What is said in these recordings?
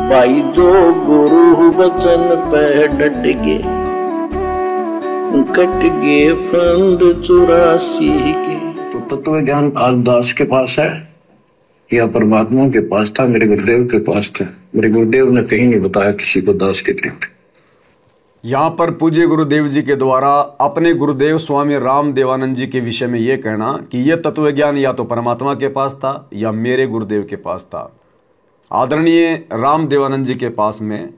भाई जो गुरु वचन पे डट गए, कट गए फंद 84 के। तो तत्व ज्ञान आज दास के पास है या परमात्मा के पास था? मेरे गुरुदेव के पास था। मेरे गुरुदेव ने कहीं नहीं बताया किसी को दास के कृत। यहाँ पर पूज्य गुरुदेव जी के द्वारा अपने गुरुदेव स्वामी राम देवानंद जी के विषय में यह कहना कि यह तत्व ज्ञान या तो परमात्मा के पास था या मेरे गुरुदेव के पास था। आदरणीय राम देवानंद जी के पास में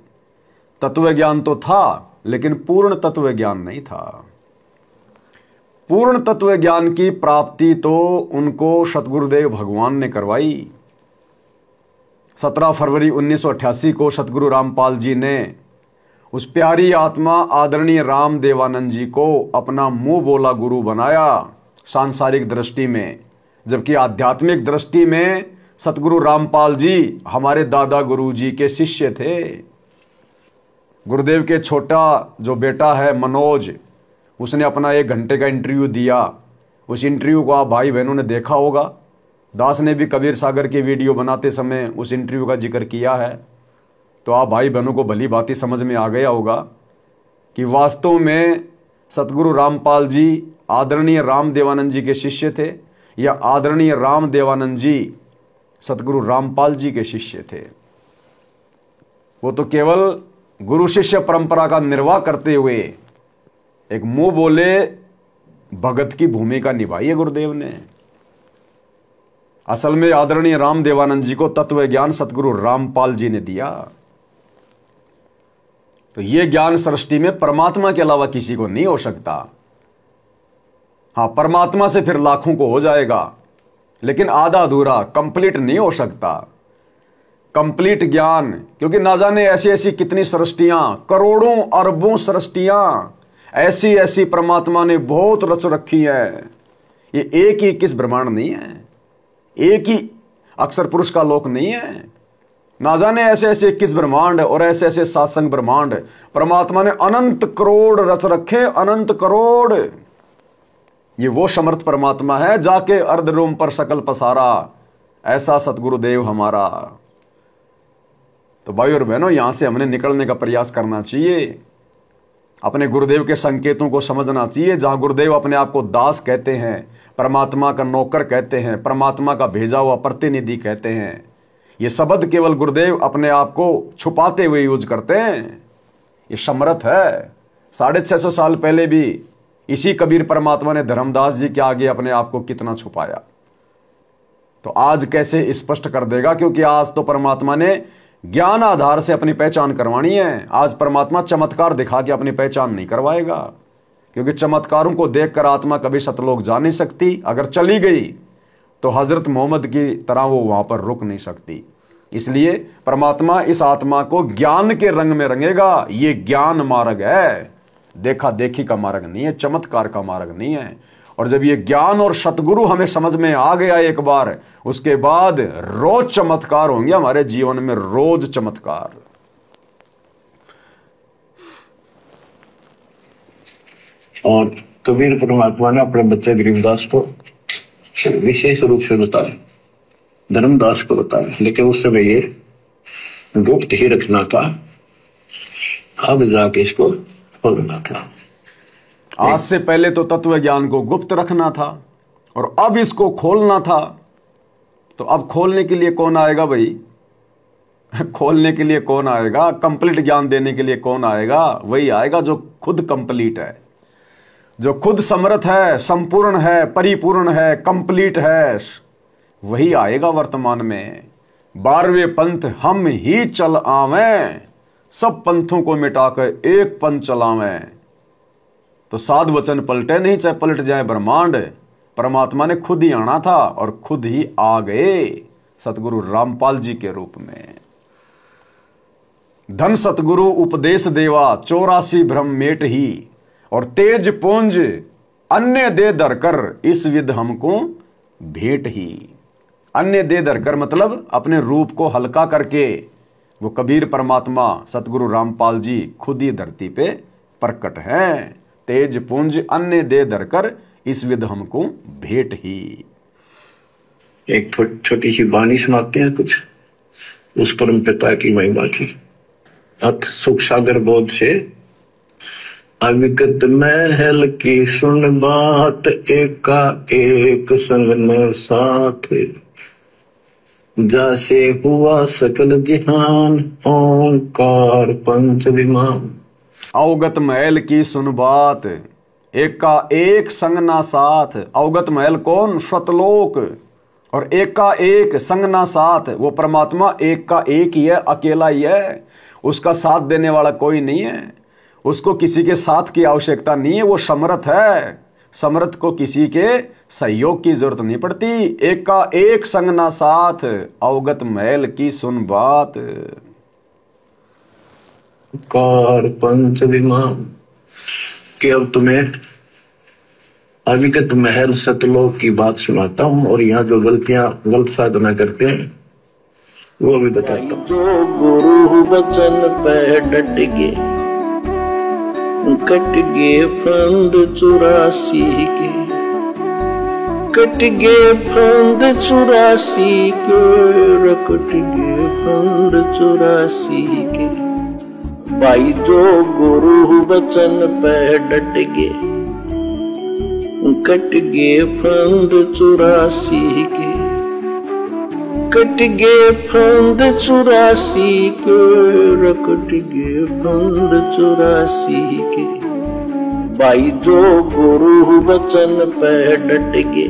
तत्व ज्ञान तो था, लेकिन पूर्ण तत्व ज्ञान नहीं था। पूर्ण तत्व ज्ञान की प्राप्ति तो उनको सतगुरुदेव भगवान ने करवाई। 17 फरवरी 1988 को सतगुरु रामपाल जी ने उस प्यारी आत्मा आदरणीय राम देवानंद जी को अपना मुंह बोला गुरु बनाया सांसारिक दृष्टि में, जबकि आध्यात्मिक दृष्टि में सतगुरु रामपाल जी हमारे दादा गुरु जी के शिष्य थे। गुरुदेव के छोटा जो बेटा है मनोज, उसने अपना 1 घंटे का इंटरव्यू दिया। उस इंटरव्यू को आप भाई बहनों ने देखा होगा। दास ने भी कबीर सागर की वीडियो बनाते समय उस इंटरव्यू का जिक्र किया है, तो आप भाई बहनों को भली भांति समझ में आ गया होगा कि वास्तव में सतगुरु रामपाल जी आदरणीय राम देवानंद जी के शिष्य थे या आदरणीय राम देवानंद जी सतगुरु रामपाल जी के शिष्य थे। वो तो केवल गुरु शिष्य परंपरा का निर्वाह करते हुए एक मुंह बोले भगत की भूमिका निभाई है गुरुदेव ने। असल में आदरणीय राम देवानंद जी को तत्व ज्ञान सतगुरु रामपाल जी ने दिया। तो यह ज्ञान सृष्टि में परमात्मा के अलावा किसी को नहीं हो सकता। हां, परमात्मा से फिर लाखों को हो जाएगा, लेकिन आधा अधूरा कंप्लीट नहीं हो सकता। कंप्लीट ज्ञान, क्योंकि ना जाने ऐसी ऐसी कितनी सृष्टियां, करोड़ों अरबों सृष्टियां ऐसी ऐसी परमात्मा ने बहुत रच रखी है। ये एक ही 21 ब्रह्मांड नहीं है, एक ही अक्षर पुरुष का लोक नहीं है। ना जाने ऐसे ऐसे 21 ब्रह्मांड और ऐसे ऐसे सातसंग ब्रह्मांड परमात्मा ने अनंत करोड़ रच रखे, अनंत करोड़। ये वो समर्थ परमात्मा है जाके अर्ध रोम पर सकल पसारा, ऐसा सतगुरुदेव हमारा। तो भाई और बहनों, यहां से हमने निकलने का प्रयास करना चाहिए। अपने गुरुदेव के संकेतों को समझना चाहिए। जहां गुरुदेव अपने आप को दास कहते हैं, परमात्मा का नौकर कहते हैं, परमात्मा का भेजा हुआ प्रतिनिधि कहते हैं, ये शब्द केवल गुरुदेव अपने आप को छुपाते हुए यूज करते हैं। ये समर्थ है। 650 साल पहले भी इसी कबीर परमात्मा ने धर्मदास जी के आगे अपने आप को कितना छुपाया, तो आज कैसे स्पष्ट कर देगा? क्योंकि आज तो परमात्मा ने ज्ञान आधार से अपनी पहचान करवानी है। आज परमात्मा चमत्कार दिखा के अपनी पहचान नहीं करवाएगा, क्योंकि चमत्कारों को देखकर आत्मा कभी सतलोक जा नहीं सकती। अगर चली गई तो हजरत मोहम्मद की तरह वो वहां पर रुक नहीं सकती। इसलिए परमात्मा इस आत्मा को ज्ञान के रंग में रंगेगा। ये ज्ञान मार्ग है, देखा देखी का मार्ग नहीं है, चमत्कार का मार्ग नहीं है। और जब ये ज्ञान और सतगुरु हमें समझ में आ गया एक बार, उसके बाद रोज चमत्कार होंगे हमारे जीवन में, रोज चमत्कार। और कबीर परमात्मा ने अपने बच्चे गरीबदास को विशेष रूप से बताया, धर्मदास को बताया, लेकिन उस समय ये गुप्त ही रखना था। अब जाके इसको खोलना था। आज से पहले तो तत्व ज्ञान को गुप्त रखना था और अब इसको खोलना था। तो अब खोलने के लिए कौन आएगा भाई? खोलने के लिए कौन आएगा? कंप्लीट ज्ञान देने के लिए कौन आएगा? वही आएगा जो खुद कंप्लीट है, जो खुद समर्थ है, संपूर्ण है, परिपूर्ण है, कंप्लीट है। वही आएगा वर्तमान में। 12वें पंथ हम ही चल आवें, सब पंथों को मिटाकर एक पंथ चलावें। तो साध वचन पलटे नहीं, चाहे पलट जाए ब्रह्मांड। परमात्मा ने खुद ही आना था और खुद ही आ गए सतगुरु रामपाल जी के रूप में। धन सतगुरु उपदेश देवा, 84 भ्रम मेट ही, और तेज पुंज अन्य दे धरकर, इस विध हमको भेंट ही। अन्य दे धरकर मतलब अपने रूप को हल्का करके वो कबीर परमात्मा सतगुरु रामपाल जी खुद ही धरती पे प्रकट हैं। तेज पुंज अन्य दे धरकर, इस विध हमको भेंट ही। एक छोटी सी वाणी सुनाते हैं कुछ। उस परम पिता की महिमा की। अथ सुख सागर बोध से अविगत महल की सुन बात, एका एक संग न साथ, जैसे हुआ सकल जहान, ओंकार पंच विमान। अवगत महल की सुन बात, एका एक संग ना साथ। अवगत महल कौन? सतलोक। और एका एक संग ना साथ, वो परमात्मा एक का एक ही है, अकेला ही है, उसका साथ देने वाला कोई नहीं है, उसको किसी के साथ की आवश्यकता नहीं है, वो समर्थ है। समर्थ को किसी के सहयोग की जरूरत नहीं पड़ती। एक का एक संग ना साथ, अवगत महल की सुन बात। कार पंच विमान के अब तुम्हें अविगत महल सतलोक की बात सुनाता हूं, और यहाँ जो गलत साधना करते हैं वो भी बताता हूं। जो गुरु बचन पे डट गे, कट गे फंद 84 के, कट गे फंद 84 के, कट गे फंद 84 के। भाई जो गुरु बचन पे डट गे, कट गे फंद 84 के, कट गे फंद 84 के, कट गे फंद 84 के। भाई जो गुरु बचन पे डट गे,